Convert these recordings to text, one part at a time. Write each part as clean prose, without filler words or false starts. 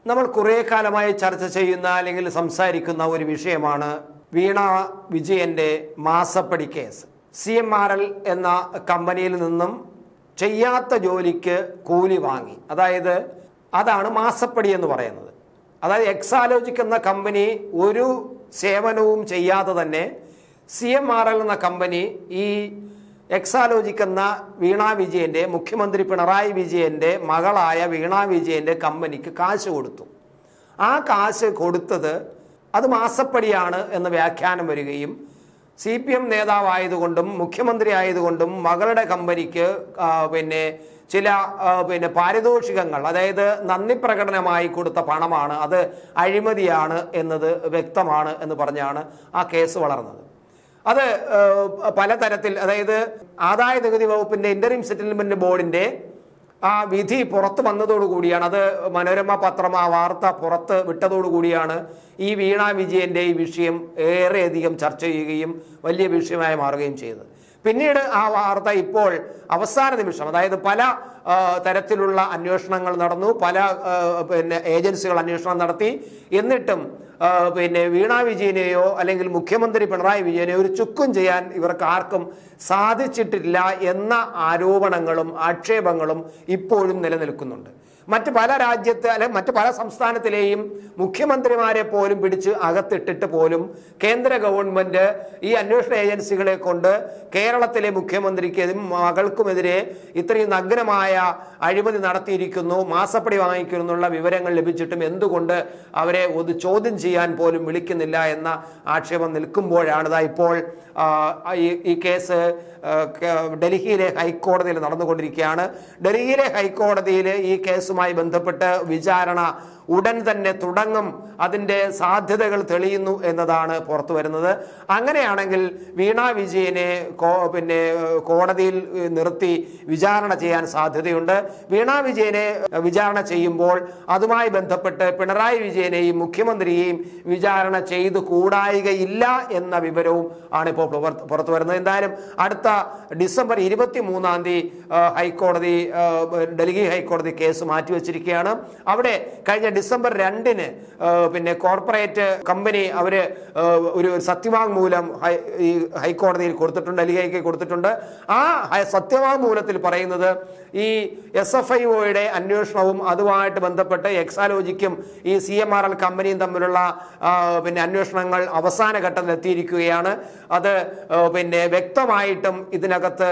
നമ്മൾ കുറേ കാലമായി ചർച്ച ചെയ്യുന്ന അല്ലെങ്കിൽ സംസാരിക്കുന്ന ഒരു വിഷയമാണ് വീണ വിജയൻ്റെ മാസപ്പടി കേസ്. CMRL എന്ന കമ്പനിയിൽ നിന്നും ചെയ്യാത്ത ജോലിക്ക് കൂലി വാങ്ങി, അതാണ് മാസപ്പടി എന്ന് പറയുന്നത്. അതായത് എക്സാലോജിക് എന്ന കമ്പനി ഒരു സേവനവും ചെയ്യാതെ തന്നെ CMRL എന്ന കമ്പനി ഈ എക്സാലോജിക് എന്ന വീണ വിജയൻ്റെ, മുഖ്യമന്ത്രി പിണറായി വിജയൻ്റെ മകളായ വീണ വിജയൻ്റെ കമ്പനിക്ക് കാശ് കൊടുത്തു. ആ കാശ് കൊടുത്തത് അത് മാസപ്പടിയാണ് എന്ന വ്യാഖ്യാനം വരികയും CPM നേതാവായതുകൊണ്ടും മുഖ്യമന്ത്രി ആയതുകൊണ്ടും മകളുടെ കമ്പനിക്ക് ചില പാരിതോഷികങ്ങൾ, അതായത് നന്ദി പ്രകടനമായി കൊടുത്ത പണമാണ്, അത് അഴിമതിയാണ് എന്നത് വ്യക്തമാണ് എന്ന് പറഞ്ഞാണ് ആ കേസ് വളർന്നത്. അത് പലതരത്തിൽ, അതായത് ആദായ നികുതി വകുപ്പിൻ്റെ ഇന്ററിം സെറ്റിൽമെന്റ് ബോർഡിൻ്റെ ആ വിധി പുറത്തു വന്നതോടുകൂടിയാണ്, അത് മനോരമ പത്രം ആ വാർത്ത പുറത്ത് വിട്ടതോടുകൂടിയാണ് ഈ വീണ വിജയൻ്റെ ഈ വിഷയം ഏറെയധികം ചർച്ച ചെയ്യുകയും വലിയ വിഷയമായി മാറുകയും ചെയ്തത്. പിന്നീട് ആ വാർത്ത ഇപ്പോൾ അവസാന നിമിഷം, അതായത് പല തരത്തിലുള്ള അന്വേഷണങ്ങൾ നടന്നു, പല ഏജൻസികൾ അന്വേഷണം നടത്തി, എന്നിട്ടും വീണ വിജയനെയോ അല്ലെങ്കിൽ മുഖ്യമന്ത്രി പിണറായി വിജയനെയോ ഒരു ചുക്കും ചെയ്യാൻ ഇവർക്ക് ആർക്കും സാധിച്ചിട്ടില്ല എന്ന ആരോപണങ്ങളും ആക്ഷേപങ്ങളും ഇപ്പോഴും നിലനിൽക്കുന്നുണ്ട്. മറ്റ് പല രാജ്യത്ത് അല്ലെങ്കിൽ മറ്റ് പല സംസ്ഥാനത്തിലെയും മുഖ്യമന്ത്രിമാരെ പോലും പിടിച്ച് അകത്തിട്ടിട്ട് പോലും കേന്ദ്ര ഗവൺമെന്റ് ഈ അന്വേഷണ ഏജൻസികളെ കൊണ്ട് കേരളത്തിലെ മുഖ്യമന്ത്രിക്കും മകൾക്കുമെതിരെ ഇത്രയും നഗ്നമായ അഴിമതി നടത്തിയിരിക്കുന്നു, മാസപ്പടി വാങ്ങിക്കുന്നു എന്നുള്ള വിവരങ്ങൾ ലഭിച്ചിട്ടും എന്തുകൊണ്ട് അവരെ ഒരു ചോദ്യം ചെയ്യാൻ പോലും വിളിക്കുന്നില്ല എന്ന ആക്ഷേപം നിൽക്കുമ്പോഴാണ് ഇപ്പോൾ ഈ കേസ് ഡൽഹിയിലെ ഹൈക്കോടതിയിൽ നടന്നുകൊണ്ടിരിക്കുകയാണ്. ഡൽഹിയിലെ ഹൈക്കോടതിയിൽ ഈ കേസുമായി ബന്ധപ്പെട്ട് വിചാരണ ഉടൻ തന്നെ തുടങ്ങും, അതിൻ്റെ സാധ്യതകൾ തെളിയുന്നു എന്നതാണ് പുറത്തു വരുന്നത്. അങ്ങനെയാണെങ്കിൽ വീണ വിജയനെ കോടതിയിൽ നിർത്തി വിചാരണ ചെയ്യാൻ സാധ്യതയുണ്ട്. വീണ വിജയനെ വിചാരണ ചെയ്യുമ്പോൾ അതുമായി ബന്ധപ്പെട്ട് പിണറായി വിജയനെയും മുഖ്യമന്ത്രിയെയും വിചാരണ ചെയ്തു കൂടായികയില്ല എന്ന വിവരവും ആണ് ഇപ്പോൾ പുറത്തു വരുന്നത്. എന്തായാലും അടുത്ത ഡിസംബർ 23 ഹൈക്കോടതി, ഡൽഹി ഹൈക്കോടതി കേസ് മാറ്റിവെച്ചിരിക്കുകയാണ്. അവിടെ കഴിഞ്ഞ ഡിസംബർ 2 കോർപ്പറേറ്റ് കമ്പനി അവര് ഒരു സത്യവാങ്മൂലം ഈ ഹൈക്കോടതിയിൽ കൊടുത്തിട്ടുണ്ട്, ഡൽഹിക്ക് കൊടുത്തിട്ടുണ്ട്. ആ സത്യവാങ്മൂലത്തിൽ പറയുന്നത് ഈ SFIOയുടെ അന്വേഷണവും അതുമായിട്ട് ബന്ധപ്പെട്ട് എക്സാലോജിക്കും ഈ CMRL കമ്പനിയും തമ്മിലുള്ള അന്വേഷണങ്ങൾ അവസാന ഘട്ടത്തിൽ എത്തിയിരിക്കുകയാണ്. അത് വ്യക്തമായിട്ടും ഇതിനകത്ത്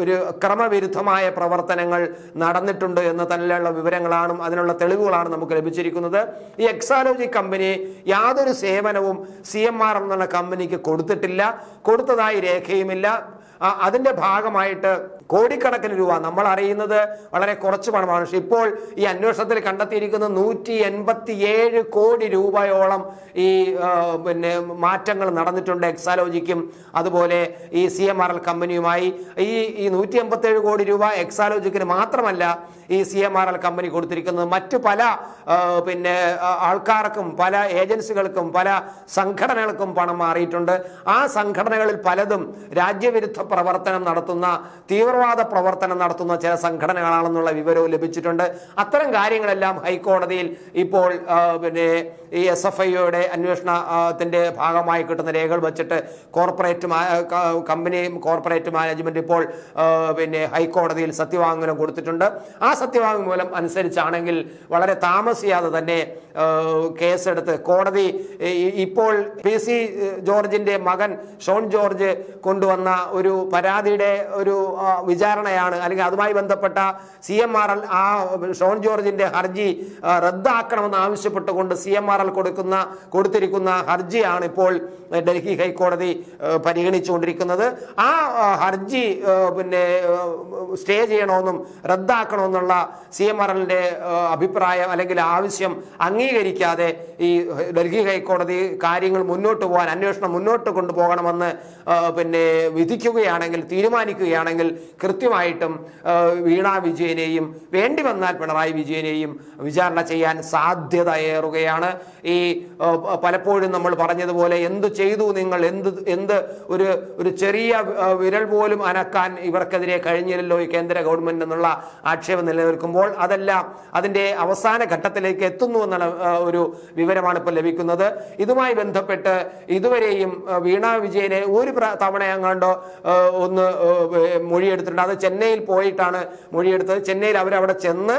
ഒരു ക്രമവിരുദ്ധമായ പ്രവർത്തനങ്ങൾ നടന്നിട്ടുണ്ട് എന്ന് തന്നെയുള്ള വിവരങ്ങളാണ്, അതിനുള്ള തെളിവുകളാണ് നമുക്ക് ലഭിച്ചിരിക്കുന്നത്. ഈ എക്സാലോജിക് കമ്പനി യാതൊരു സേവനവും CMRL എന്നുള്ള കമ്പനിക്ക് കൊടുത്തിട്ടില്ല, കൊടുത്തതായി രേഖയുമില്ല. അതിന്റെ ഭാഗമായിട്ട് കോടിക്കണക്കിന് രൂപ, നമ്മൾ അറിയുന്നത് വളരെ കുറച്ച് പണമാണ്, പക്ഷെ ഇപ്പോൾ ഈ അന്വേഷണത്തിൽ കണ്ടെത്തിയിരിക്കുന്ന 187 കോടി രൂപയോളം ഈ മാറ്റങ്ങൾ നടന്നിട്ടുണ്ട് എക്സാലോജിക്കും അതുപോലെ ഈ CMRL കമ്പനിയുമായി. ഈ 187 കോടി രൂപ എക്സാലോജിക്കിന് മാത്രമല്ല ഈ CMRL കമ്പനി കൊടുത്തിരിക്കുന്നത്, മറ്റു പല ആൾക്കാർക്കും, പല ഏജൻസികൾക്കും, പല സംഘടനകൾക്കും പണം മാറിയിട്ടുണ്ട്. ആ സംഘടനകളിൽ പലതും രാജ്യവിരുദ്ധ പ്രവർത്തനം നടത്തുന്ന, തീവ്രവാദ പ്രവർത്തനം നടത്തുന്ന ചില സംഘടനകളാണെന്നുള്ള വിവരവും ലഭിച്ചിട്ടുണ്ട്. അത്തരം കാര്യങ്ങളെല്ലാം ഹൈക്കോടതിയിൽ ഇപ്പോൾ ഈ SFIOയുടെ അന്വേഷണത്തിന്റെ ഭാഗമായി കിട്ടുന്ന രേഖകൾ വെച്ചിട്ട് കോർപ്പറേറ്റ് മാനേജ്മെന്റ് ഇപ്പോൾ ഹൈക്കോടതിയിൽ സത്യവാങ്മൂലം കൊടുത്തിട്ടുണ്ട്. ആ സത്യവാങ്മൂലം അനുസരിച്ചാണെങ്കിൽ വളരെ താമസിയാതെ തന്നെ കേസെടുത്ത് കോടതി ഇപ്പോൾ PC ജോർജിന്റെ മകൻ ഷോൺ ജോർജ് കൊണ്ടുവന്ന ഒരു പരാതിയുടെ ഒരു വിചാരണയാണ്, അല്ലെങ്കിൽ അതുമായി ബന്ധപ്പെട്ട CMRL ആ ഷോൺ ജോർജിന്റെ ഹർജി റദ്ദാക്കണമെന്ന് ആവശ്യപ്പെട്ടുകൊണ്ട് CMRL കൊടുത്തിരിക്കുന്ന ഹർജിയാണ് ഇപ്പോൾ ഡൽഹി ഹൈക്കോടതി പരിഗണിച്ചുകൊണ്ടിരിക്കുന്നത്. ആ ഹർജി സ്റ്റേ ചെയ്യണമെന്നും റദ്ദാക്കണമെന്നുള്ള CMRLന്റെ അഭിപ്രായം അല്ലെങ്കിൽ ആവശ്യം അംഗീകരിക്കാതെ ഈ ഡൽഹി ഹൈക്കോടതി കാര്യങ്ങൾ മുന്നോട്ട് പോകാൻ, അന്വേഷണം മുന്നോട്ട് കൊണ്ടുപോകണമെന്ന് വിധിക്കുകയാണെങ്കിൽ, തീരുമാനിക്കുകയാണെങ്കിൽ കൃത്യമായിട്ടും വീണ വിജയനെയും വേണ്ടി വന്നാൽ പിണറായി വിജയനെയും വിചാരണ ചെയ്യാൻ സാധ്യത ഏറുകയാണ്. ഈ പലപ്പോഴും നമ്മൾ പറഞ്ഞതുപോലെ എന്തു ചെയ്തു നിങ്ങൾ, എന്ത് ഒരു ചെറിയ വിരൽ പോലും അനക്കാൻ ഇവർക്കെതിരെ കഴിഞ്ഞില്ലല്ലോ ഈ കേന്ദ്ര ഗവൺമെന്റ് എന്നുള്ള ആക്ഷേപം നിലനിൽക്കുമ്പോൾ അതെല്ലാം അതിൻ്റെ അവസാന ഘട്ടത്തിലേക്ക് എത്തുന്നു എന്നുള്ള ഒരു വിവരമാണ് ഇപ്പോൾ ലഭിക്കുന്നത്. ഇതുമായി ബന്ധപ്പെട്ട് ഇതുവരെയും വീണ വിജയനെ ഒരു തവണ അങ്ങാണ്ടോ ഒന്ന് മൊഴിയെടുത്തിട്ടുണ്ട്. അത് ചെന്നൈയിൽ പോയിട്ടാണ് മൊഴിയെടുത്തത്. ചെന്നൈയിൽ അവരവിടെ ചെന്ന്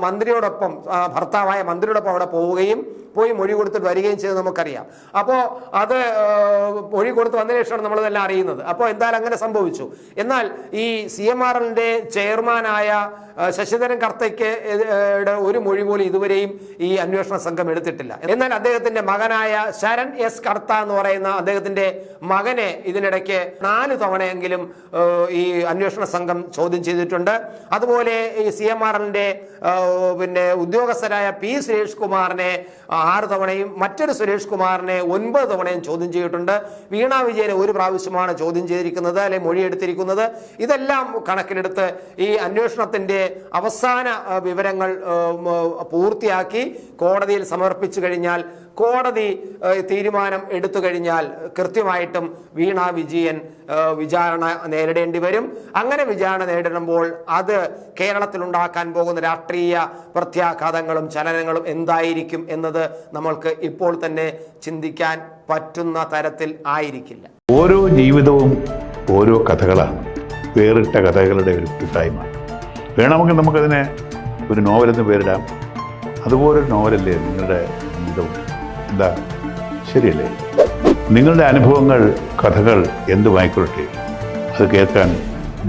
മന്ത്രിയോടൊപ്പം, ഭർത്താവായ മന്ത്രിയോടൊപ്പം അവിടെ പോയി മൊഴി കൊടുത്തിട്ട് വരികയും ചെയ്ത് നമുക്കറിയാം. അപ്പോൾ അത് മൊഴി കൊടുത്ത് വന്നതിന് ശേഷമാണ് നമ്മളിതെല്ലാം അറിയുന്നത്. അപ്പോൾ എന്തായാലും അങ്ങനെ സംഭവിച്ചു. എന്നാൽ ഈ CMRLന്റെ ചെയർമാനായ ശശിധരൻ കർത്തയ്ക്ക് ഒരു മൊഴി പോലും ഇതുവരെയും ഈ അന്വേഷണ സംഘം എടുത്തിട്ടില്ല. എന്നാൽ അദ്ദേഹത്തിന്റെ മകനായ ശരൺ എസ് കർത്ത എന്ന് പറയുന്ന അദ്ദേഹത്തിന്റെ മകനെ ഇതിനിടയ്ക്ക് 4 തവണയെങ്കിലും ഈ അന്വേഷണ സംഘം ചോദ്യം ചെയ്തിട്ടുണ്ട്. അതുപോലെ ഈ CMRLന്റെ ഉദ്യോഗസ്ഥരായ P സുരേഷ് കുമാറിനെ 6 തവണയും മറ്റൊരു സുരേഷ് കുമാറിനെ 9 തവണയും ചോദ്യം ചെയ്തിട്ടുണ്ട്. വീണ വിജയനെ ഒരു പ്രാവശ്യമാണ് ചോദ്യം ചെയ്തിരിക്കുന്നത്, അല്ലെ മൊഴിയെടുത്തിരിക്കുന്നത്. ഇതെല്ലാം കണക്കിലെടുത്ത് ഈ അന്വേഷണത്തിന്റെ അവസാന വിവരങ്ങൾ പൂർത്തിയാക്കി കോടതിയിൽ സമർപ്പിച്ചു കഴിഞ്ഞാൽ, കോടതി തീരുമാനം എടുത്തു കഴിഞ്ഞാൽ കൃത്യമായിട്ടും വീണ വിജയൻ വിചാരണ നേരിടേണ്ടി വരും. അങ്ങനെ വിചാരണ നേരിടുമ്പോൾ അത് കേരളത്തിൽ ഉണ്ടാക്കാൻ പോകുന്ന രാഷ്ട്രീയ പ്രത്യാഘാതങ്ങളും ചലനങ്ങളും എന്തായിരിക്കും എന്നത് നമ്മൾക്ക് ഇപ്പോൾ തന്നെ ചിന്തിക്കാൻ പറ്റുന്ന തരത്തിൽ ആയിരിക്കില്ല. ഓരോ ജീവിതവും ഓരോ കഥകളാണ്, വേറിട്ട കഥകളുടെ ഒരു കൂട്ടായ്മ. വേണമെങ്കിൽ നമുക്കതിനെ ഒരു നോവലെന്ന് പേരിടാം. അതുപോലൊരു നോവലല്ലേ നിങ്ങളുടെ ജീവിതവും? എന്താ, ശരിയല്ലേ? നിങ്ങളുടെ അനുഭവങ്ങൾ, കഥകൾ എന്തുമായിക്കൊള്ളട്ടെ, അത് കേൾക്കാൻ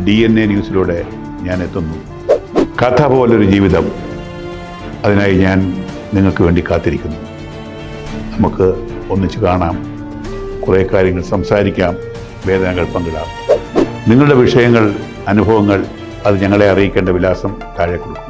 DNA ന്യൂസിലൂടെ ഞാൻ എത്തുന്നു. കഥ പോലൊരു ജീവിതം, അതിനായി ഞാൻ നിങ്ങൾക്ക് വേണ്ടി കാത്തിരിക്കുന്നു. നമുക്ക് ഒന്നിച്ച് കാണാം, കുറേ കാര്യങ്ങൾ സംസാരിക്കാം, വേദനകൾ പങ്കിടാം. നിങ്ങളുടെ വിഷയങ്ങൾ, അനുഭവങ്ങൾ അത് ഞങ്ങളെ അറിയിക്കേണ്ട വിലാസം താഴെ കൊടുക്കും.